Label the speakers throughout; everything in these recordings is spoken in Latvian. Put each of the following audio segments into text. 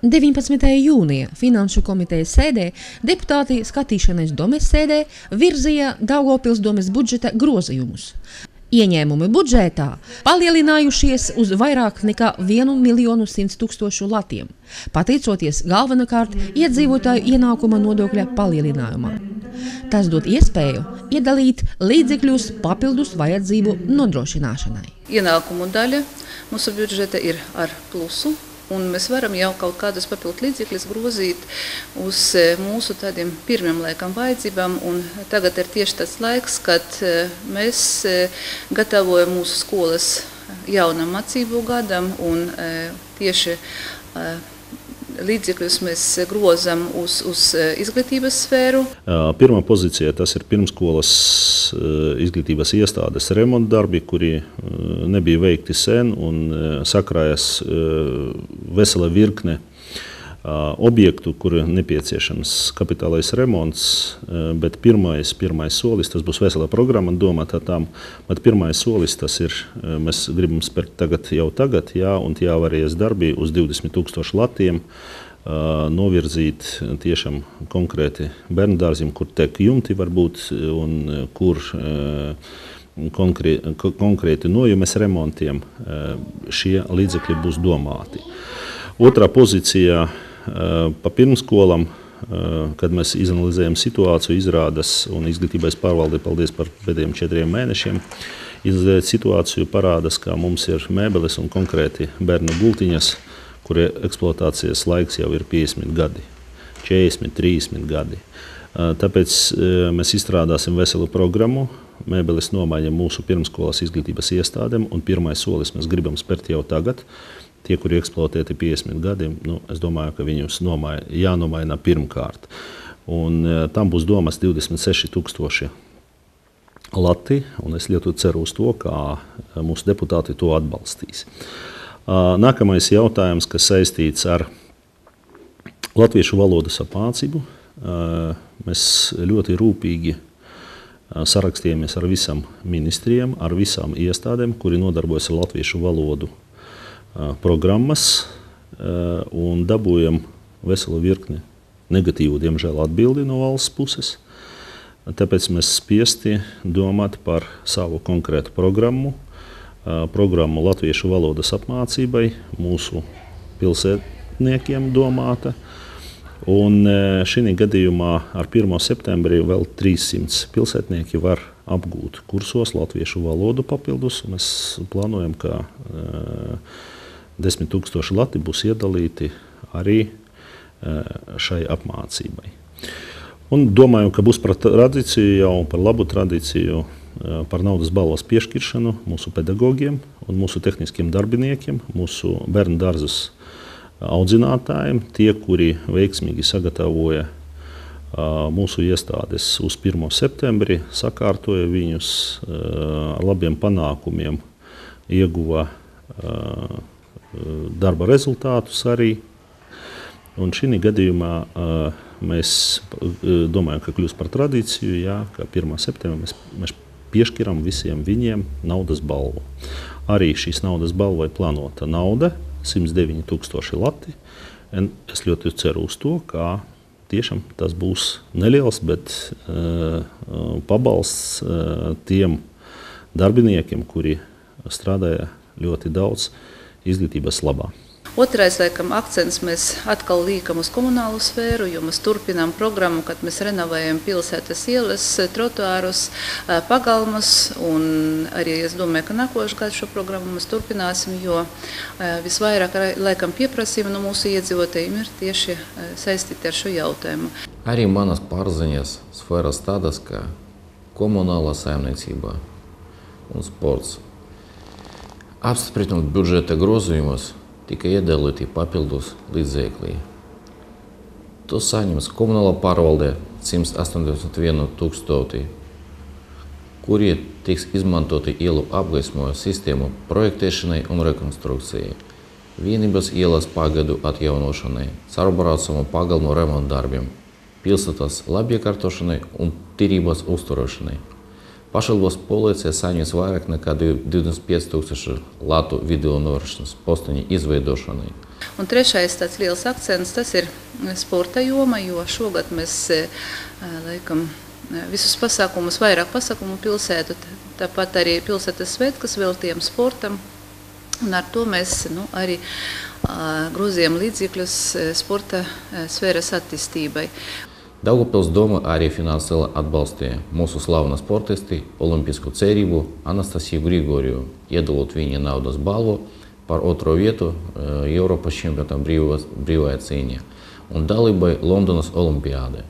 Speaker 1: 19. jūnija Finanšu komitejas sēdē deputāti skatīšanas domes sēdē virzīja Daugavpils domes budžeta grozījumus. Ieņēmumi budžetā palielinājušies uz vairāk nekā 1,100,000 latiem, pateicoties galvenokārt iedzīvotāju ienākuma nodokļa palielinājumam. Tas dod iespēju iedalīt līdzekļus papildus vajadzību nodrošināšanai.
Speaker 2: Ienākumu daļa mūsu budžeta ir ar plusu, un mēs varam jau kaut kādus papildu līdzekļus grozīt uz mūsu tādiem pirmiem laikam vajadzībām. Un tagad ir tieši tas laiks, kad mēs gatavojam mūsu skolas jaunam mācību gadam, un tieši līdzekļus mēs grozam uz izglītības sfēru.
Speaker 3: Pirmā pozīcijā tas ir pirmskolas izglītības iestādes remonta darbi, kuri nebija veikti sen un sakrājas vesela virkne objektu, kur nepieciešams kapitālais remonts, bet pirmais solis, tas būs vesela programma domāta tam, bet pirmais solis tas ir, mēs gribam spērt tagad, un tie avārijas darbi uz 20,000 latiem, novirzīt tiešām konkrēti bērnu dārziem, kur tiek jumti varbūt, un kur konkrēti nojumes remontiem šie līdzekļi būs domāti. Otrā pozīcijā pa pirmskolam, kad mēs izanalizējam situāciju, izrādas un izglītības pārvalde, paldies par pēdējiem 4 mēnešiem, izanalizējot situāciju parādas, ka mums ir mēbeles un konkrēti bērnu gultiņas, kuri eksploatācijas laiks jau ir 50 gadi, 40, 30 gadi. Tāpēc mēs izstrādāsim veselu programmu, mēbeles nomaiņam mūsu pirmskolas izglītības iestādēm, un pirmais solis mēs gribam spērt jau tagad. Tie, kuri eksploatēti 50 gadiem, es domāju, ka viņus jānomaina pirmkārt. Un tam būs domas 26,000 lati, un es ļoti ceru uz to, ka mūsu deputāti to atbalstīs. Nākamais jautājums, kas saistīts ar latviešu valodas apmācību. Mēs ļoti rūpīgi sarakstījāmies ar visam ministriem, ar visām iestādēm, kuri nodarbojas ar latviešu valodu programmas, un dabūjam veselu virkni negatīvu, diemžēl, atbildi no valsts puses. Tāpēc mēs spiesti domāt par savu konkrētu programmu latviešu valodas apmācībai, mūsu pilsētniekiem domāta. Un šī gadījumā ar 1. septembrī vēl 300 pilsētnieki var apgūt kursos latviešu valodu papildus. Mēs plānojam, ka 10,000 lati būs iedalīti arī šai apmācībai. Un domāju, ka būs par tradīciju, jau par labu tradīciju, par naudas balvas piešķiršanu mūsu pedagogiem un mūsu tehniskiem darbiniekiem, mūsu bērnu dārzus audzinātājiem, tie, kuri veiksmīgi sagatavoja mūsu iestādes uz 1. septembri, sakārtoja viņus ar labiem panākumiem, ieguva darba rezultātus arī. Un šī gadījumā mēs domājam, ka kļūs par tradīciju, ka 1. septembrī mēs piešķiram visiem viņiem naudas balvu. Arī šīs naudas balvai plānota nauda, 109,000 lati. Es ļoti ceru uz to, ka tiešām tas būs neliels, bet pabalsts tiem darbiniekiem, kuri strādāja ļoti daudz izglītības labā.
Speaker 2: Otrais, laikam, akcents mēs atkal liekam uz komunālu sfēru, jo mēs turpinām programmu, kad mēs renovējam pilsētas ielas, trotuārus, pagalmas, un arī es domāju, ka nākošais gads šo programmu mēs turpināsim, jo visvairāk, laikam, pieprasījumi no mūsu iedzīvotājiem ir tieši saistīti ar šo jautājumu.
Speaker 4: Arī manas pārziņas sfēras tādas, kā komunālā saimniecība un sports. Apstiprinot budžeta grozījumus, tika iedalīti papildus līdzekļi. To saņems komunāla pārvalde 181,000, kuri tiks izmantoti ielu apgaismošanas sistēmu projektēšanai un rekonstrukcijai, vienības ielas pagaidu atjaunošanai, caurbraucamu pagalmu remonta darbiem, pilsētas labiekārtošanai un tīrības uzturēšanai. Pašvaldības policija saņems vairāk nekā 25,000 latu video novēršanas posteņu izveidošanai,
Speaker 2: Un trešais tāds liels akcents, tas ir sporta joma, jo šogad mēs laikam visus pasākumus, vairāk pasākumu pilsētu, tāpat arī pilsētas svētkus veltījām sportam. Un ar to mēs arī grozījām līdzekļus sporta sfēras attīstībai.
Speaker 4: Daugavpils doma arī finansiāli atbalstīja mūsu slavenu sportisti olimpisku cerību Anastasiju Grigoriju, iedalot viņa naudas balvu par 2. vietu Eiropas čempionātā brīvajā cīņā un dalībai Londonas olimpiādē.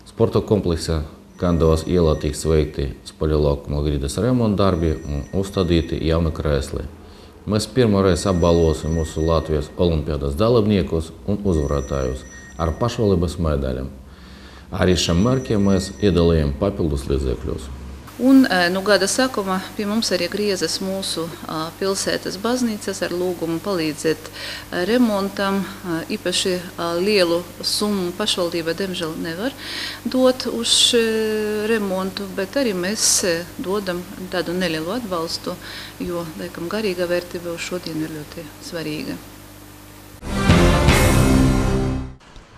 Speaker 4: Sporta kompleksā Kandavas ielā tiks veikti spaļolaukuma grīdas remonta darbi un uzstādīti jauni krēsli. Mēs pirmoreiz apbalvosim mūsu Latvijas olimpiādas dalībniekus un uzvarētājus ar pašvaldības medaļām. Arī šiem mērķiem mēs iedalījām papildus līdzekļus.
Speaker 2: Un gada sākumā pie mums arī griezas mūsu pilsētas baznīcas ar lūgumu palīdzēt remontam. Īpaši lielu summu pašvaldība diemžēl nevar dot uz remontu, bet arī mēs dodam tādu nelielu atbalstu, jo, laikam, garīga vērtība uz šodien ir ļoti svarīga.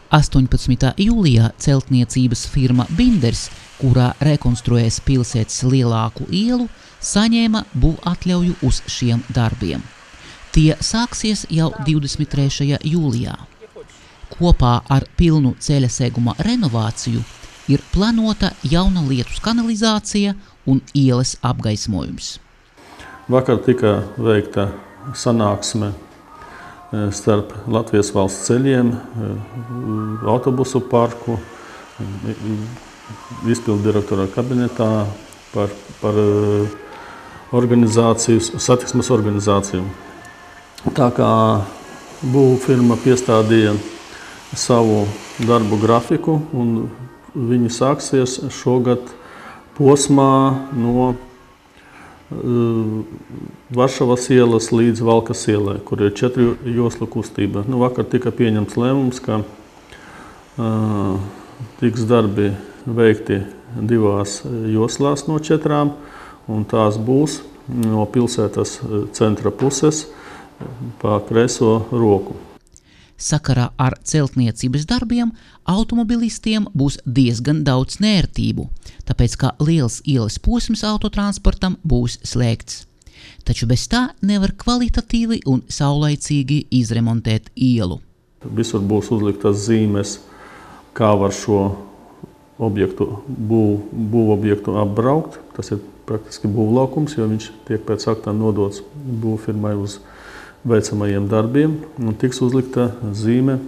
Speaker 5: 18. jūlijā celtniecības firma Binders, kurā rekonstruēs pilsētas lielāku ielu, saņēma būvatļauju uz šiem darbiem. Tie sāksies jau 23. jūlijā. Kopā ar pilnu ceļa seguma renovāciju ir plānota jauna lietus kanalizācija un ielas apgaismojums.
Speaker 6: Vakar tika veikta sanāksme starp Latvijas valsts ceļiem, autobusu parku, izpildu direktora kabinetā par satiksmes organizāciju. Tā kā būvfirma piestādīja savu darbu grafiku, un viņi sāksies šogad posmā no Varšavas ielas līdz Valkas ielai, kur ir 4 joslu kustība. Vakar tika pieņemts lēmums, ka tiks darbi veikti 2 joslās no 4, un tās būs no pilsētas centra puses pa kreiso roku.
Speaker 5: Sakarā ar celtniecības darbiem automobilistiem būs diezgan daudz nērtību, tāpēc kā liels ielas posms autotransportam būs slēgts. Taču bez tā nevar kvalitatīvi un saulaicīgi izremontēt ielu.
Speaker 6: Visur būs uzliktas zīmes, kā var šo būvobjektu apbraukt. Tas ir praktiski būvlaukums, jo viņš tiek pēc aktā nodots būvfirmai uz veicamajiem darbiem, un tiks uzlikta zīme,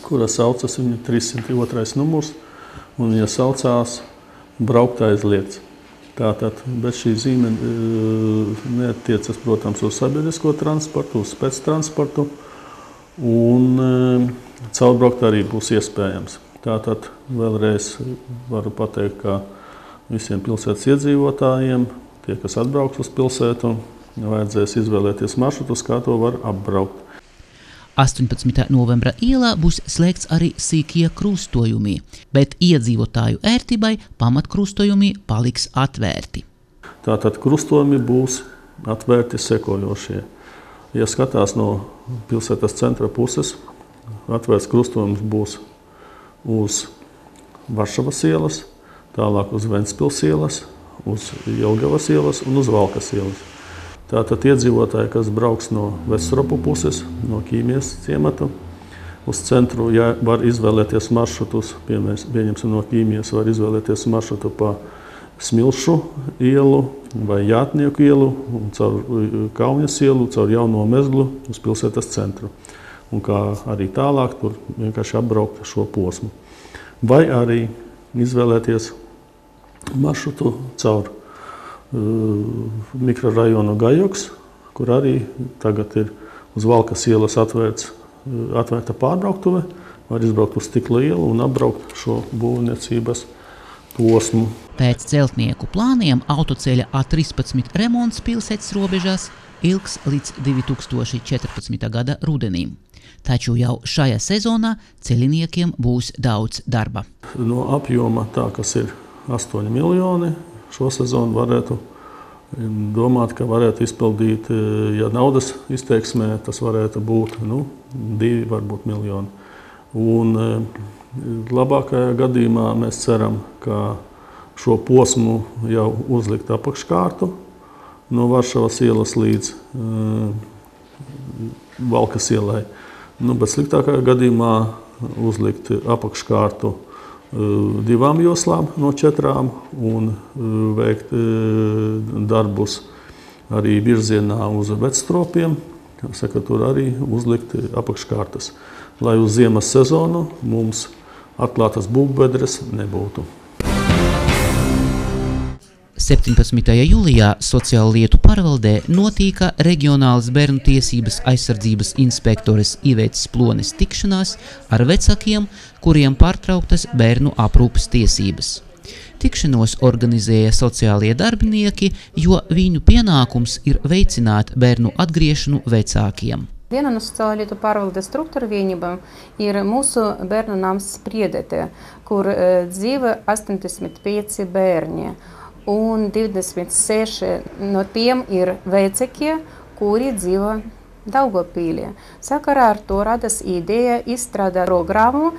Speaker 6: kura saucas viņa 302. numurs, un viņa saucās braukt aizliegts. Tātad, bet šī zīme neatiecas, protams, uz sabiedrisko transportu, uz spēctransportu, un caurbraukt arī būs iespējams. Tātad vēlreiz varu pateikt, ka visiem pilsētas iedzīvotājiem, tie, kas atbrauks uz pilsētu, vajadzēs izvēlēties maršrutus, kā to var apbraukt.
Speaker 5: 18. novembra ielā būs slēgts arī sīkie krustojumi, bet iedzīvotāju ērtībai pamatkrustojumi paliks atvērti.
Speaker 6: Tātad krustojumi būs atvērti sekojošie. Ja skatās no pilsētas centra puses, atvērts krustojums būs uz Varšavas ielas, tālāk uz Ventspils ielas, uz Jelgavas ielas un uz Valkas ielas. Tātad iedzīvotāji, kas brauks no Vecropu puses, no Kīmijas ciemata, uz centru var izvēlēties maršrutus, pieņemsim no Kīmijas, var izvēlēties maršrutu pa Smilšu ielu vai Jātnieku ielu, un caur Kauņas ielu, caur Jauno Mezglu uz pilsētas centru. Un kā arī tālāk, tur vienkārši apbraukt šo posmu. Vai arī izvēlēties maršrutu caur mikrorajonu Gajoks, kur arī tagad ir uz Valkas ielas atvērta pārbrauktuve, var izbraukt uz Stikla ielu un apbraukt šo būvniecības posmu.
Speaker 5: Pēc celtnieku plāniem autoceļa A13 remonts pilsētas robežās ilgs līdz 2014. gada rudenim. Taču jau šajā sezonā ceļiniekiem būs daudz darba.
Speaker 6: No apjoma tā, kas ir 8 miljoni, šo sezonu varētu domāt, ka varētu izpildīt, ja naudas izteiksmē, tas varētu būt 2, varbūt miljoni. Un labākajā gadījumā mēs ceram, ka šo posmu jau uzlikt apakškārtu no Varšavas ielas līdz Valkas ielai. Bet sliktākajā gadījumā uzlikt apakškārtu 2 joslām no 4 un veikt darbus arī virzienā uz Vecstropiem. Saka, tur arī uzlikt apakškārtas, lai uz ziemas sezonu mums atklātas būvbedres nebūtu.
Speaker 5: 17. jūlijā Sociālo lietu pārvaldē notika reģionālas bērnu tiesības aizsardzības inspektores Ivetes Plones tikšanās ar vecākiem, kuriem pārtrauktas bērnu aprūpes tiesības. Tikšanos organizēja sociālie darbinieki, jo viņu pienākums ir veicināt bērnu atgriešanu vecākiem.
Speaker 7: Viena no Sociālo lietu pārvaldes struktūra vienībām ir mūsu bērnu nams Spriedete, kur dzīvo 85 bērni. Un 26 no tiem ir vecākie, kuri dzīvo Daugavpilī. Sakarā ar to radas ideja izstrādāt programmu,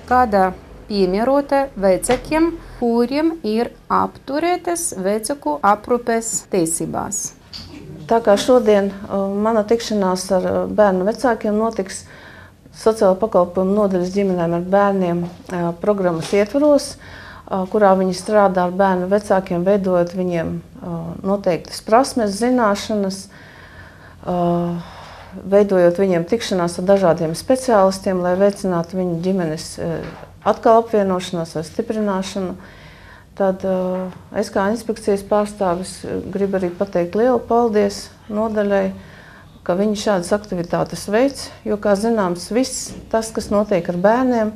Speaker 7: kāda piemērota vecākiem, kuriem ir apturētas vecāku aprūpes tiesībās.
Speaker 8: Tā kā šodien mana tikšanās ar bērnu vecākiem notiks sociālo pakalpojumu nodaļas ģimenēm ar bērniem programmas ietvaros, kurā viņi strādā ar bērnu vecākiem, veidojot viņiem noteiktas prasmes, zināšanas, veidojot viņiem tikšanās ar dažādiem speciālistiem, lai veicinātu viņu ģimenes atkal apvienošanos vai stiprināšanu. Tad es kā inspekcijas pārstāvis gribu arī pateikt lielu paldies nodaļai, ka viņi šādas aktivitātes veic, jo, kā zināms, viss tas, kas notiek ar bērniem,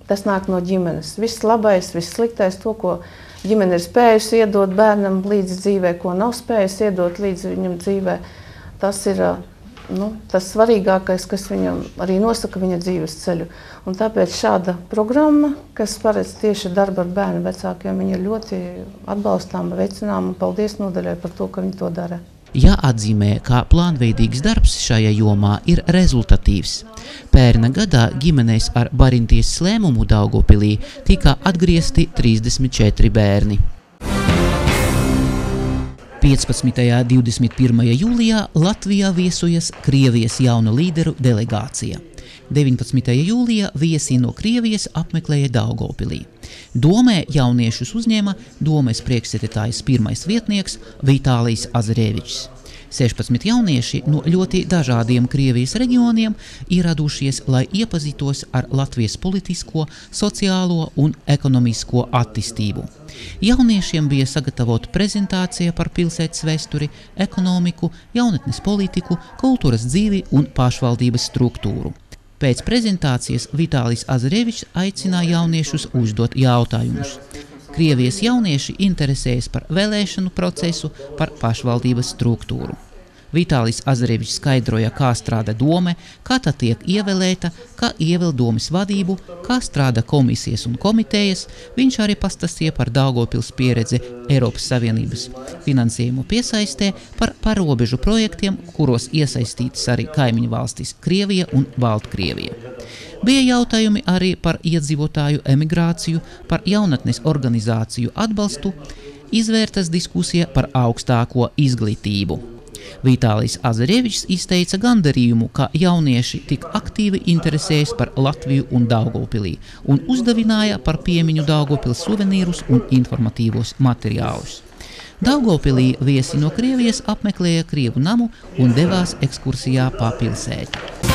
Speaker 8: tas nāk no ģimenes. Viss labais, viss sliktais, to, ko ģimene ir spējusi iedot bērnam līdz dzīvē, ko nav spējusi iedot līdz viņam dzīvē, tas ir tas svarīgākais, kas viņam arī nosaka viņa dzīves ceļu. Un tāpēc šāda programma, kas paredz tieši darbu ar bērnu vecākiem, viņa ir ļoti atbalstāma, veicināma, un paldies nodaļai par to, ka viņi to dara.
Speaker 5: Jāatzīmē, ka plānveidīgs darbs šajā jomā ir rezultatīvs. Pērna gadā ģimenēs ar barintiesas lēmumu Daugavpilī tika atgriezti 34 bērni. 15. un 21. jūlijā Latvijā viesojas Krievijas jaunu līderu delegācija. 19. jūlijā viesi no Krievijas apmeklēja Daugavpilī. Domē jauniešus uzņēma domes priekšsēdētājas pirmais vietnieks Vitālijs Azarevičs. 16 jaunieši no ļoti dažādiem Krievijas reģioniem ieradušies, lai iepazītos ar Latvijas politisko, sociālo un ekonomisko attīstību. Jauniešiem bija sagatavota prezentācija par pilsētas vēsturi, ekonomiku, jaunatnes politiku, kultūras dzīvi un pašvaldības struktūru. Pēc prezentācijas Vitālijs Azarevičs aicināja jauniešus uzdot jautājumus. Krievijas jaunieši interesējas par vēlēšanu procesu, par pašvaldības struktūru. Vitālijs Azarevičs skaidroja, kā strādā dome, kā tā tiek ievēlēta, kā ievēl domes vadību, kā strādā komisijas un komitejas. Viņš arī pastāstīja par Daugavpils pieredzi Eiropas Savienības finansējumu piesaistē, par pārobežu projektiem, kuros iesaistītas arī kaimiņu valstis Krievija un Baltkrievija. Bija jautājumi arī par iedzīvotāju emigrāciju, par jaunatnes organizāciju atbalstu, izvērtas diskusija par augstāko izglītību. Vitālijs Azarevičs izteica gandarījumu, ka jaunieši tik aktīvi interesējas par Latviju un Daugavpilī un uzdevināja par piemiņu Daugavpils suvenīrus un informatīvos materiālus. Daugavpilī viesi no Krievijas apmeklēja Krievu namu un devās ekskursijā pa pilsētu.